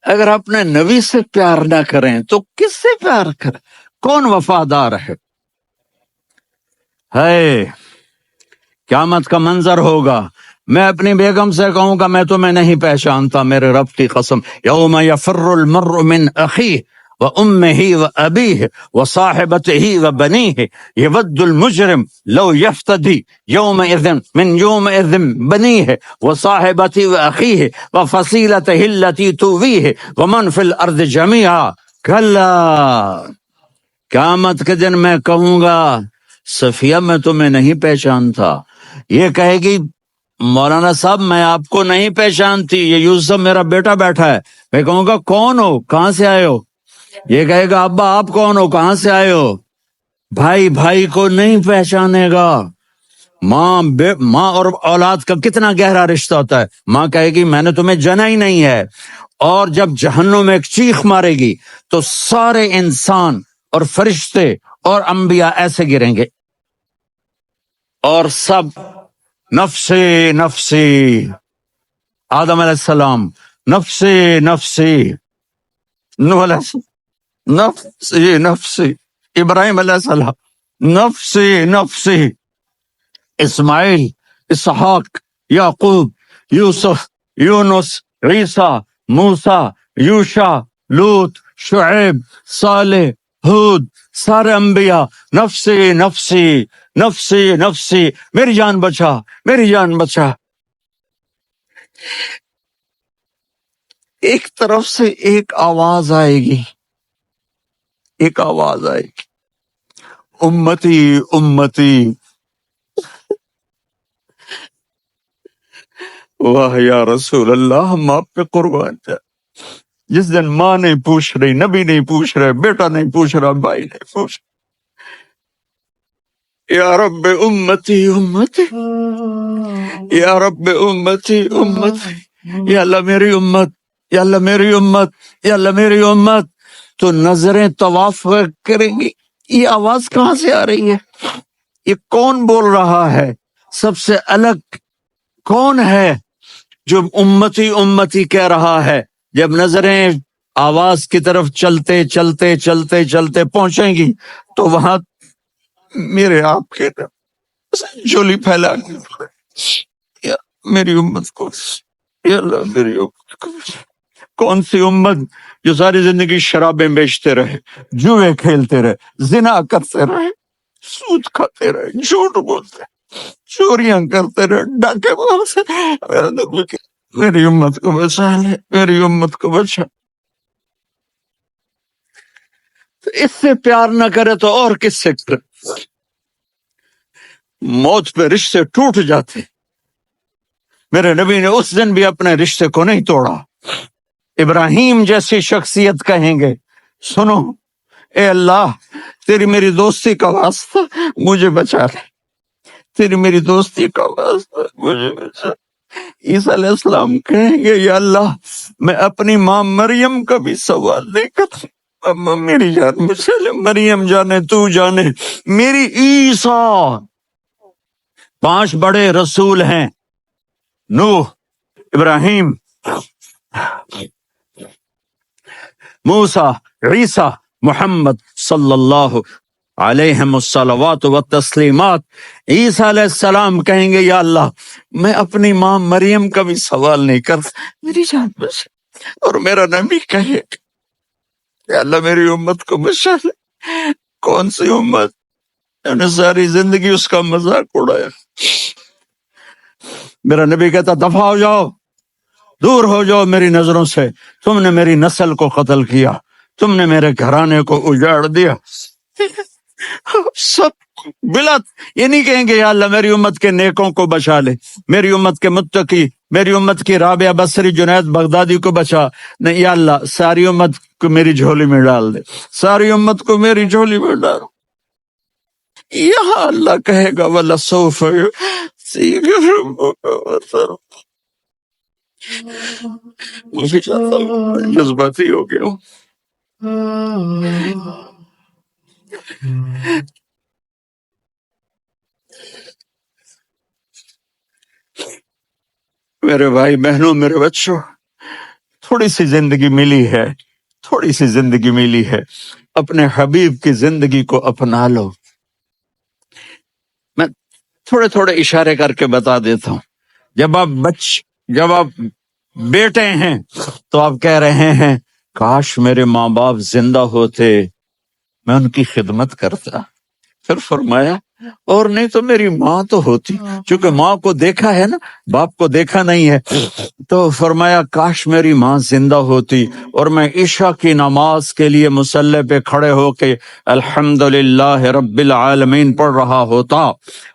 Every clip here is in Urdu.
اگر اپنے نبی سے پیار نہ کریں تو کس سے پیار کریں؟ کون وفادار ہے؟ قیامت کا منظر ہوگا، میں اپنی بیگم سے کہوں گا میں تمہیں نہیں پہچانتا، میرے رب کی قسم، یوم یفر المرء من اخیہ وامہ وابیہ وصاحبتہ وبنیہ یود المجرم لو یفتدی یومئذ من یومئذ بنیہ وصاحبتہ واخیہ وفصیلتہ التی تؤویہ ومن فی الارض جمیعا کلا، قیامت کے دن میں کہوں گا صفیہ میں تمہیں نہیں پہچانتا، یہ کہے گی مولانا صاحب میں آپ کو نہیں پہچانتی، یہ یوسف میرا بیٹا بیٹھا ہے، میں کہوں گا کون ہو، کہاں سے آئے ہو؟ یہ کہے گا ابا آپ کون ہو، کہاں سے آئے ہو؟ بھائی بھائی کو نہیں پہچانے گا۔ ماں اور اولاد کا کتنا گہرا رشتہ ہوتا ہے، ماں کہے گی میں نے تمہیں جنا ہی نہیں ہے، اور جب جہنم میں ایک چیخ مارے گی تو سارے انسان اور فرشتے اور انبیاء ایسے گریں گے اور سب نفسی نفسی، آدم علیہ السلام نفسی نفسی، نوح علیہ السلام نفسی نفسی، ابراہیم علیہ السلام نفسی نفسی، اسماعیل، اسحاق، یعقوب، یوسف، یونس، عیسیٰ، موسیٰ، یوشع، لوط، شعیب، صالح، ہود، سارے انبیاء نفسی نفسی نفسی نفسی، میری جان بچا، میری جان بچا۔ ایک طرف سے ایک آواز آئے گی، ایک آواز آئے گی، امتی امتی، واہ یا رسول اللہ، ہم آپ پہ قربان جائیں۔ جس دن ماں نہیں پوچھ رہی، نبی نہیں پوچھ رہے، بیٹا نہیں پوچھ رہا، بھائی نہیں پوچھ رہا، یا رب امتی امتی، یا رب امتی امتی، یا اللہ میری امت، یا اللہ میری امت، یا اللہ میری امت، تو نظریں طواف کریں گی، یہ آواز کہاں سے آ رہی ہے؟ یہ کون بول رہا ہے؟ سب سے الگ کون ہے جو امتی امتی کہہ رہا ہے؟ جب نظریں آواز کی طرف چلتے چلتے چلتے چلتے پہنچیں گی تو وہاں میرے آپ کے جولی پھیلا کے یا میری امت کو، یا اللہ میری امت کو۔ کون سی امت جو ساری زندگی شرابیں بیچتے رہے، جوئے کھیلتے رہے، زنا کرتے رہے، سود کھاتے رہے، جھوٹ بولتے رہے، چوریاں کرتے رہے، ڈاکے مارتے رہے، میری امت کو بچا لے، میری امت کو بچا۔ تو اس سے پیار نہ کرے تو اور کس سے کرے؟ موت پہ رشتے ٹوٹ جاتے، میرے نبی نے اس دن بھی اپنے رشتے کو نہیں توڑا۔ ابراہیم جیسی شخصیت کہیں گے سنو اے اللہ تیری میری دوستی کا واسطہ مجھے بچا لے، تیری میری دوستی کا واسطہ مجھے بچا۔ عیسیٰ علیہ السلام کہیں گے یا اللہ میں اپنی ماں مریم کا بھی سوال نہیں کرتا، اما میری جان بچا لے، مریم جانے تو جانے میری عیسیٰ۔ 5 بڑے رسول ہیں، نوح، ابراہیم، موسیٰ، عیسیٰ، محمد صلی اللہ علیہ الصلوات والتسلیمات۔ عیسیٰ علیہ السلام کہیں گے یا اللہ میں اپنی ماں مریم کا بھی سوال نہیں کرتا، میری جان بچا۔ اور میرا نبی کہے یا اللہ میری امت کو بچا لے۔ کون سی امت؟ میں نے ساری زندگی اس کا مذاق اڑایا۔ میرا نبی کہتا دفع ہو جاؤ، دور ہو جاؤ میری نظروں سے، تم نے میری نسل کو قتل کیا، تم نے میرے گھرانے کو اجاڑ دیا۔ سب بلت یہ نہیں کہیں گے یا اللہ میری امت کے نیکوں کو بچا لے، میری امت کے متقی، میری امت کی رابعہ بصری، جنید بغدادی کو بچا، نہیں یا اللہ ساری امت کو میری جھولی میں ڈال دے، ساری امت کو میری جھولی میں ڈال۔ یہاں اللہ کہے گا وَلَسَوْفَ يُعْطِيكَ رَبُّكَ فَتَرْضَىٰ۔ معافی چاہتا ہوں، جذباتی ہو گیا ہوں۔ میرے بھائی بہنوں، میرے بچوں، تھوڑی سی زندگی ملی ہے، تھوڑی سی زندگی ملی ہے، اپنے حبیب کی زندگی کو اپنا لو۔ میں تھوڑے تھوڑے اشارے کر کے بتا دیتا ہوں۔ جب آپ بیٹے ہیں تو آپ کہہ رہے ہیں کاش میرے ماں باپ زندہ ہوتے، میں ان کی خدمت کرتا۔ پھر فرمایا اور نہیں تو میری ماں تو ہوتی، چونکہ ماں کو دیکھا ہے نا، باپ کو دیکھا نہیں ہے، تو فرمایا کاش میری ماں زندہ ہوتی اور میں عشاء کی نماز کے لیے مصلی پہ کھڑے ہو کے الحمدللہ رب العالمین پڑھ رہا ہوتا،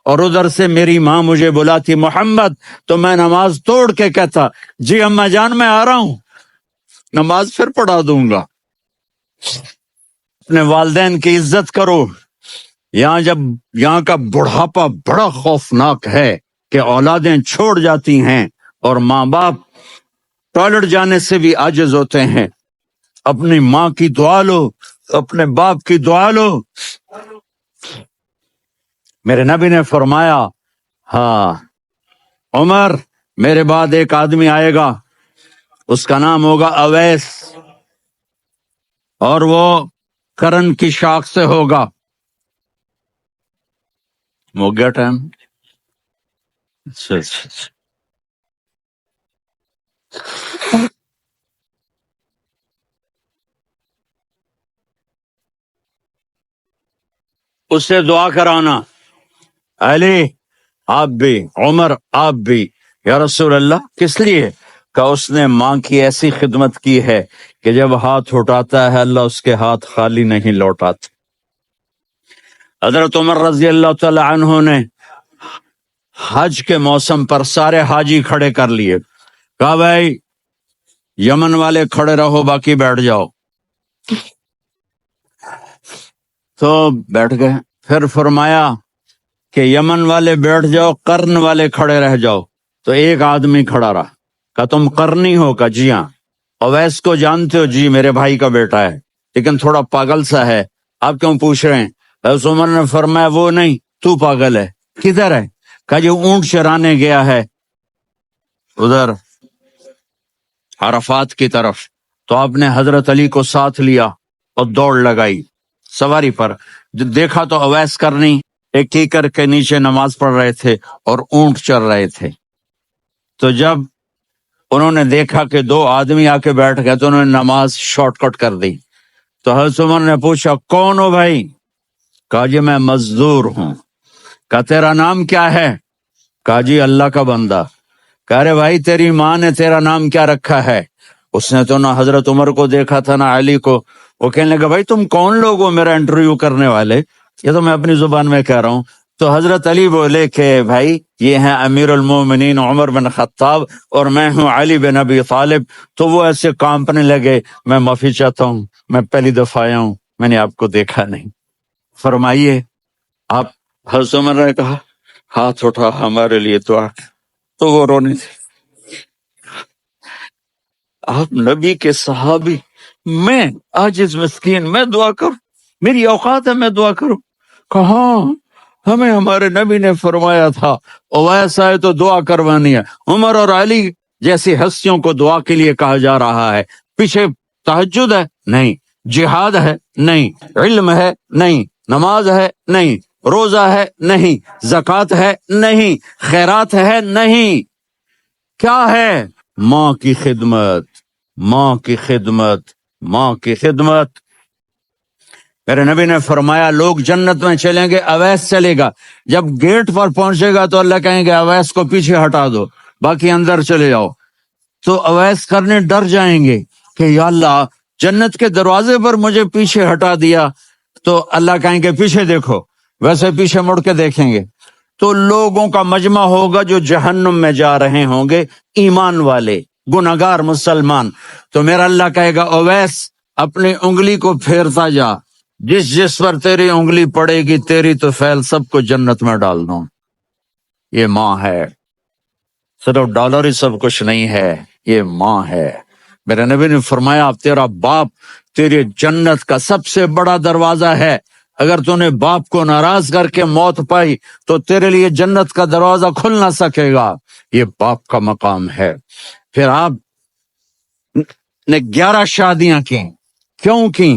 اور ادھر سے میری ماں مجھے بلاتی محمد، تو میں نماز توڑ کے کہتا جی اماں جان میں آ رہا ہوں، نماز پھر پڑھا دوں گا۔ اپنے والدین کی عزت کرو۔ یہاں کا بڑھاپا بڑا خوفناک ہے کہ اولادیں چھوڑ جاتی ہیں اور ماں باپ ٹوائلٹ جانے سے بھی عاجز ہوتے ہیں۔ اپنی ماں کی دعا لو، اپنے باپ کی دعا لو۔ میرے نبی نے فرمایا ہاں عمر میرے بعد ایک آدمی آئے گا، اس کا نام ہوگا اویس، اور وہ کرن کی شاخ سے ہوگا۔ ہو گیا ٹائم؟ اچھا۔ اس سے دعا کرانا، علی آپ بھی، عمر آپ بھی، یا رسول اللہ کس لیے؟ کہ اس نے ماں کی ایسی خدمت کی ہے کہ جب ہاتھ اٹھاتا ہے اللہ اس کے ہاتھ خالی نہیں لوٹاتے۔ حضرت عمر رضی اللہ تعالی عنہ نے حج کے موسم پر سارے حاجی کھڑے کر لیے، کہا بھائی یمن والے کھڑے رہو باقی بیٹھ جاؤ، تو بیٹھ گئے۔ پھر فرمایا کہ یمن والے بیٹھ جاؤ، قرن والے کھڑے رہ جاؤ، تو ایک آدمی کھڑا رہا، کہ تم قرنی ہو؟ کہ جی ہاں۔ اویس کو جانتے ہو؟ جی میرے بھائی کا بیٹا ہے، لیکن تھوڑا پاگل سا ہے، آپ کیوں پوچھ رہے ہیں؟ حضرت عمر نے فرمایا وہ نہیں، تو پاگل ہے۔ کدھر ہے؟ کہ جو اونٹ چرانے گیا ہے ادھر عرفات کی طرف، تو آپ نے حضرت علی کو ساتھ لیا اور دوڑ لگائی سواری پر۔ جو دیکھا تو اویس کرنی ایک کیکر کے نیچے نماز پڑھ رہے تھے اور اونٹ چر رہے تھے۔ تو جب انہوں نے دیکھا کہ دو آدمی آ کے بیٹھ گئے تو انہوں نے نماز شارٹ کٹ کر دی۔ تو حضرت عمر نے پوچھا کون ہو بھائی؟ کہا جی میں مزدور ہوں۔ کہا تیرا نام کیا ہے؟ کہا جی اللہ کا بندہ۔ کہہ رہے بھائی تیری ماں نے تیرا نام کیا رکھا ہے؟ اس نے تو نہ حضرت عمر کو دیکھا تھا نہ علی کو۔ وہ کہنے لگا بھائی تم کون لوگ ہو میرا انٹرویو کرنے والے؟ یہ تو میں اپنی زبان میں کہہ رہا ہوں۔ تو حضرت علی بولے کہ بھائی یہ ہیں امیر المومنین عمر بن خطاب اور میں ہوں علی بن ابی طالب۔ تو وہ ایسے کانپنے لگے، میں معافی چاہتا ہوں، میں پہلی دفعہ آیا ہوں، میں نے آپ کو دیکھا نہیں، فرمائیے آپ۔ حضرت عمر نے کہا ہاتھ اٹھا ہمارے لیے دعا، تو وہ رونے تھے۔ آپ نبی کے صحابی، میں عاجز مسکین میں دعا کروں؟ میری اوقات ہے میں دعا کروں؟ کہاں، ہمیں ہمارے نبی نے فرمایا تھا اویس آئے تو دعا کروانی ہے۔ عمر اور علی جیسی ہستیوں کو دعا کے لیے کہا جا رہا ہے۔ پیچھے تہجد ہے؟ نہیں۔ جہاد ہے؟ نہیں۔ علم ہے؟ نہیں۔ نماز ہے؟ نہیں۔ روزہ ہے؟ نہیں۔ زکوٰۃ ہے؟ نہیں۔ خیرات ہے؟ نہیں۔ کیا ہے؟ ماں کی خدمت، ماں کی خدمت، ماں کی خدمت۔ میرے نبی نے فرمایا لوگ جنت میں چلیں گے، اویس چلے گا، جب گیٹ پر پہنچے گا تو اللہ کہیں گے اویس کو پیچھے ہٹا دو، باقی اندر چلے جاؤ۔ تو اویس کرنے ڈر جائیں گے کہ یا اللہ جنت کے دروازے پر مجھے پیچھے ہٹا دیا، تو اللہ کہیں گے پیچھے دیکھو، ویسے پیچھے مڑ کے دیکھیں گے تو لوگوں کا مجمع ہوگا جو جہنم میں جا رہے ہوں گے، ایمان والے، گناہگار مسلمان۔ تو میرا اللہ کہے گا اویس اپنی انگلی کو پھیرتا جا، جس پر تیری انگلی پڑے گی تیری تو فیل سب کو جنت میں ڈال دوں۔ یہ ماں ہے، صرف ڈالر ہی سب کچھ نہیں ہے، یہ ماں ہے۔ میرے نبی نے فرمایا تیرا باپ تیری جنت کا سب سے بڑا دروازہ ہے، اگر تو نے باپ کو ناراض کر کے موت پائی تو تیرے لیے جنت کا دروازہ کھل نہ سکے گا، یہ باپ کا مقام ہے۔ پھر آپ نے 11 شادیاں کی. کیوں کی؟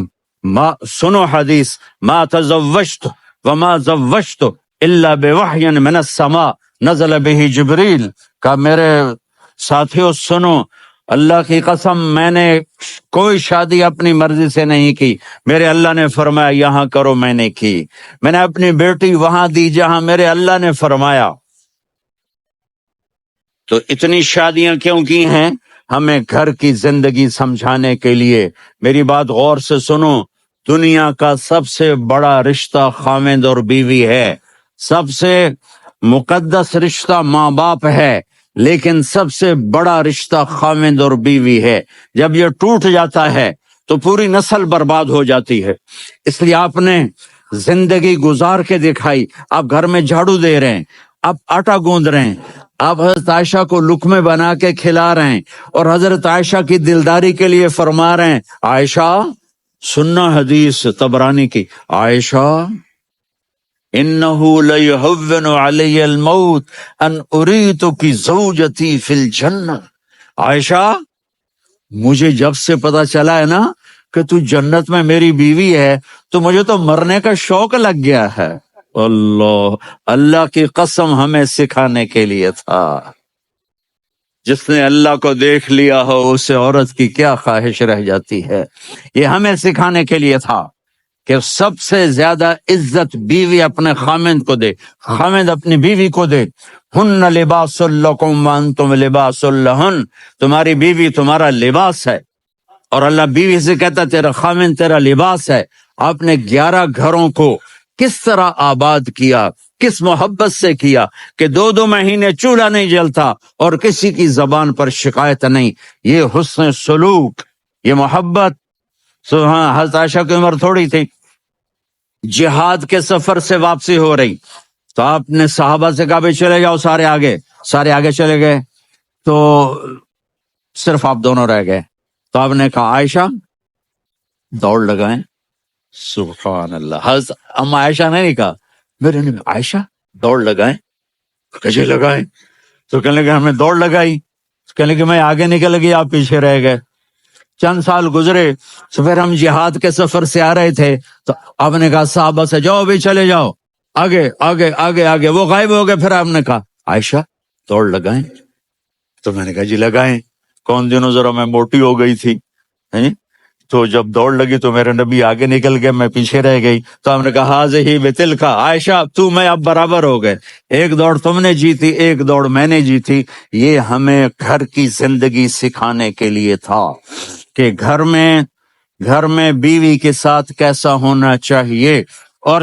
سنو حدیث، ما تزوجت وما زوجت الا بوحی من السماء نزل به جبریل. کہا میرے ساتھیوں سنو، اللہ کی قسم میں نے کوئی شادی اپنی مرضی سے نہیں کی، میرے اللہ نے فرمایا یہاں کرو، میں نے کی. میں نے اپنی بیٹی وہاں دی جہاں میرے اللہ نے فرمایا. تو اتنی شادیاں کیوں کی ہیں؟ ہمیں گھر کی زندگی سمجھانے کے لیے. میری بات غور سے سنو، دنیا کا سب سے بڑا رشتہ خاوند اور بیوی ہے، سب سے مقدس رشتہ ماں باپ ہے، لیکن سب سے بڑا رشتہ خاوند اور بیوی ہے. جب یہ ٹوٹ جاتا ہے تو پوری نسل برباد ہو جاتی ہے. اس لیے آپ نے زندگی گزار کے دکھائی. آپ گھر میں جھاڑو دے رہے ہیں، آپ آٹا گوندھ رہے ہیں، آپ حضرت عائشہ کو لقمے بنا کے کھلا رہے ہیں، اور حضرت عائشہ کی دلداری کے لیے فرما رہے ہیں عائشہ، سننا حدیث طبرانی کی، عائشہ انہو لیہون علی الموت ان اریتک زوجتی فی الجنہ. عائشہ مجھے جب سے پتا چلا ہے نا کہ تو جنت میں میری بیوی ہے تو مجھے تو مرنے کا شوق لگ گیا ہے. اللہ کی قسم ہمیں سکھانے کے لیے تھا. جس نے اللہ کو دیکھ لیا ہو اسے عورت کی کیا خواہش رہ جاتی ہے. یہ ہمیں سکھانے کے لیے تھا کہ سب سے زیادہ عزت بیوی اپنے خامند کو دے، خامند اپنی بیوی کو دے. ہن لباس لکم وانتم لباس لہن، تمہاری بیوی تمہارا لباس ہے، اور اللہ بیوی سے کہتا تیرا خامند تیرا لباس ہے. آپ نے 11 گھروں کو کس طرح آباد کیا، کس محبت سے کیا کہ 2 مہینے چولہا نہیں جلتا اور کسی کی زبان پر شکایت نہیں. یہ حسن سلوک، یہ محبت. ہاں، حضرت عائشہ کی عمر تھوڑی تھی، جہاد کے سفر سے واپسی ہو رہی تو آپ نے صحابہ سے کہا بھائی چلے جاؤ، سارے آگے چلے گئے تو صرف آپ دونوں رہ گئے. تو آپ نے کہا عائشہ دوڑ لگائیں. سبحان اللہ. حضرت اما عائشہ نے نہیں کہا، میرے نے عائشہ دوڑ لگائیں، کجے لگائیں. تو کہنے لگے ہمیں دوڑ لگائی، کہنے لگے میں آگے نکل گئی، آپ پیچھے رہ گئے. چند سال گزرے تو پھر ہم جہاد کے سفر سے آ رہے تھے تو آپ نے کہا صحابہ سے جاؤ بھی چلے جاؤ، آگے آگے آگے آگے. وہ غائب ہو گئے. پھر آپ نے کہا عائشہ دوڑ لگائیں. تو میں نے کہا جی لگائیں. کون دنوں ذرا میں موٹی ہو گئی تھی، تو جب دوڑ لگی تو میرے نبی آگے نکل گئے، میں پیچھے رہ گئی. تو ہم نے کہا ہاذہ بتلک، عائشہ تو میں اب برابر ہو گئے، ایک دوڑ تم نے جیتی، ایک دوڑ میں نے جیتی. یہ ہمیں گھر کی زندگی سکھانے کے لیے تھا کہ گھر میں بیوی کے ساتھ کیسا ہونا چاہیے. اور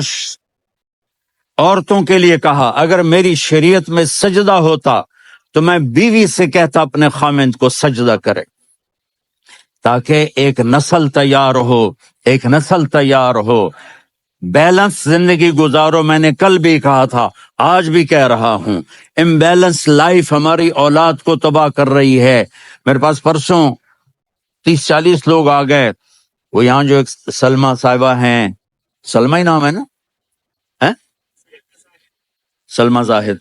عورتوں کے لیے کہا اگر میری شریعت میں سجدہ ہوتا تو میں بیوی سے کہتا اپنے خامند کو سجدہ کرے، تاکہ ایک نسل تیار ہو. بیلنس زندگی گزارو. میں نے کل بھی کہا تھا، آج بھی کہہ رہا ہوں، امبیلنس لائف ہماری اولاد کو تباہ کر رہی ہے. میرے پاس پرسوں 30-40 لوگ آ گئے. وہ یہاں جو ایک سلمہ صاحبہ ہیں، سلمہ ہی نام ہے نا، سلمہ زاہد.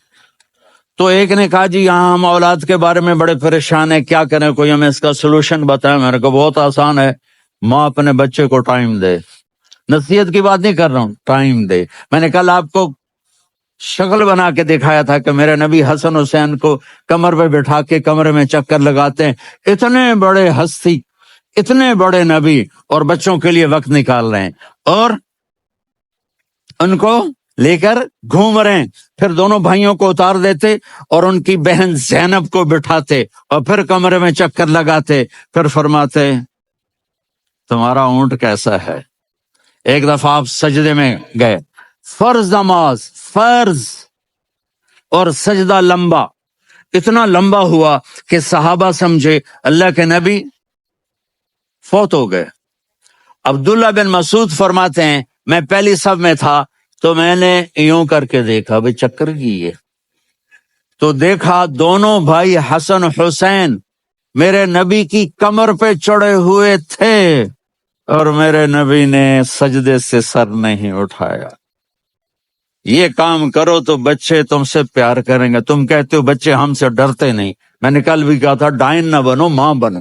تو ایک نے کہا جی یہاں ہم اولاد کے بارے میں بڑے پریشان ہیں، کیا کریں، کوئی ہمیں اس کا سلوشن بتائیں. میں نے کہا بہت آسان ہے، ماں اپنے بچے کو ٹائم دے. نصیحت کی بات نہیں کر رہا ہوں، ٹائم دے. میں نے کل آپ کو شکل بنا کے دکھایا تھا کہ میرے نبی حسن حسین کو کمر پہ بٹھا کے کمرے میں چکر لگاتے ہیں. اتنے بڑے ہستی، اتنے بڑے نبی، اور بچوں کے لیے وقت نکال رہے ہیں اور ان کو لے کر گھوم رہے ہیں. پھر دونوں بھائیوں کو اتار دیتے اور ان کی بہن زینب کو بٹھاتے اور پھر کمرے میں چکر لگاتے. پھر فرماتے تمہارا اونٹ کیسا ہے. ایک دفعہ آپ سجدے میں گئے، فرض نماز، فرض، اور سجدہ لمبا، اتنا لمبا ہوا کہ صحابہ سمجھے اللہ کے نبی فوت ہو گئے. عبداللہ بن مسعود فرماتے ہیں میں پہلی صف میں تھا تو میں نے یوں کر کے دیکھا بھئی چکر کی ہے، تو دیکھا دونوں بھائی حسن حسین میرے نبی کی کمر پہ چڑھے ہوئے تھے اور میرے نبی نے سجدے سے سر نہیں اٹھایا. یہ کام کرو تو بچے تم سے پیار کریں گے. تم کہتے ہو بچے ہم سے ڈرتے نہیں، میں نے کل بھی کہا تھا ڈائن نہ بنو، ماں بنو.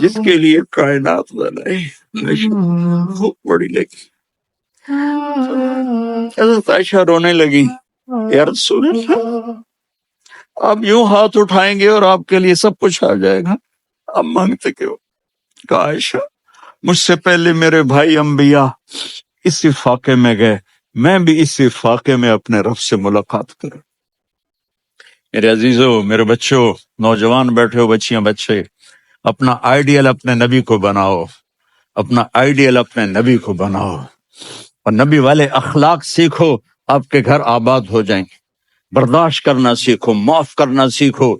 جس کے لیے کائنات بنائی خوب بڑی لگی. حضرت عائشہ رونے لگی. یا رسول اللہ، آپ یوں ہاتھ اٹھائیں گے اور آپ کے لیے سب کچھ آ جائے گا، آپ مانگتے کیوں؟ کہا عائشہ مجھ سے پہلے میرے بھائی انبیاء اسی فاقے میں گئے، میں بھی اسی فاقے میں اپنے رب سے ملاقات کروں. میرے عزیزوں، میرے بچوں، نوجوان بیٹھے ہو، بچیاں بچے، اپنا آئیڈیل اپنے نبی کو بناؤ، اپنا آئیڈیل اپنے نبی کو بناؤ، اور نبی والے اخلاق سیکھو، آپ کے گھر آباد ہو جائیں گے. برداشت کرنا سیکھو، معاف کرنا سیکھو.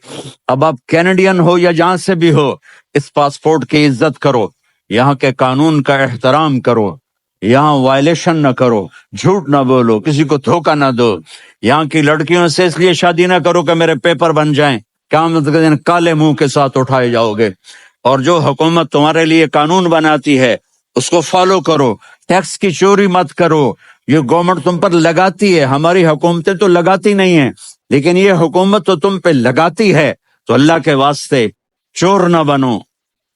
اب آپ کینیڈین ہو یا جہاں سے بھی ہو، اس پاسپورٹ کی عزت کرو، یہاں کے قانون کا احترام کرو، یہاں وائلیشن نہ کرو، جھوٹ نہ بولو، کسی کو دھوکہ نہ دو. یہاں کی لڑکیوں سے اس لیے شادی نہ کرو کہ میرے پیپر بن جائیں، قیامت کے دن کالے منہ کے ساتھ اٹھائے جاؤ گے. اور جو حکومت تمہارے لیے قانون بناتی ہے اس کو فالو کرو. ٹیکس کی چوری مت کرو، یہ گورنمنٹ تم پر لگاتی ہے، ہماری حکومتیں تو لگاتی نہیں ہیں، لیکن یہ حکومت تو تم پہ لگاتی ہے. تو اللہ کے واسطے چور نہ بنو.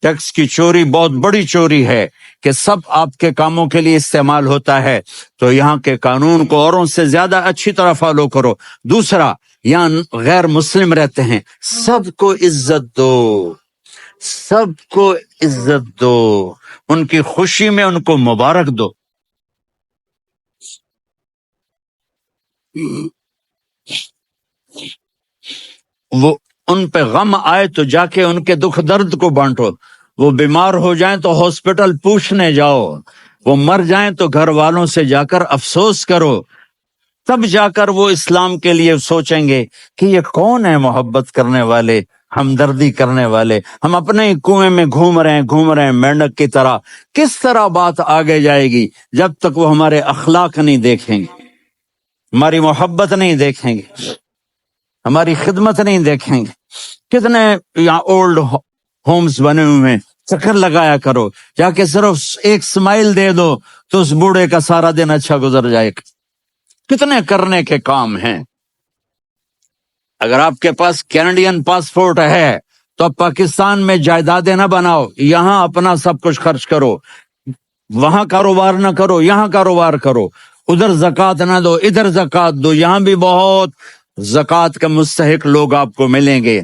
ٹیکس کی چوری بہت بڑی چوری ہے کہ سب آپ کے کاموں کے لیے استعمال ہوتا ہے. تو یہاں کے قانون کو اوروں سے زیادہ اچھی طرح فالو کرو. دوسرا، یہاں غیر مسلم رہتے ہیں، سب کو عزت دو، سب کو عزت دو، ان کی خوشی میں ان کو مبارک دو. وہ ان پہ غم آئے تو جا کے ان کے دکھ درد کو بانٹو. وہ بیمار ہو جائیں تو ہاسپٹل پوچھنے جاؤ، وہ مر جائیں تو گھر والوں سے جا کر افسوس کرو. تب جا کر وہ اسلام کے لیے سوچیں گے کہ یہ کون ہے محبت کرنے والے، ہمدردی کرنے والے. ہم اپنے ہی کنویں میں گھوم رہے ہیں مینڈک کی طرح. کس طرح بات آگے جائے گی جب تک وہ ہمارے اخلاق نہیں دیکھیں گے، ہماری محبت نہیں دیکھیں گے، ہماری خدمت نہیں دیکھیں گے. کتنے یہاں اولڈ ہومز بنے ہوئے ہیں، چکر لگایا کرو، جا کے صرف ایک سمائل دے دو تو اس بوڑھے کا سارا دن اچھا گزر جائے گا. کتنے کرنے کے کام ہیں. اگر آپ کے پاس کینیڈین پاسپورٹ ہے تو اب پاکستان میں جائیدادیں نہ بناؤ، یہاں اپنا سب کچھ خرچ کرو، وہاں کاروبار نہ کرو، یہاں کاروبار کرو. ادھر زکوٰۃ نہ دو، ادھر زکوٰۃ دو. یہاں بھی بہت زکوٰۃ کے مستحق لوگ آپ کو ملیں گے.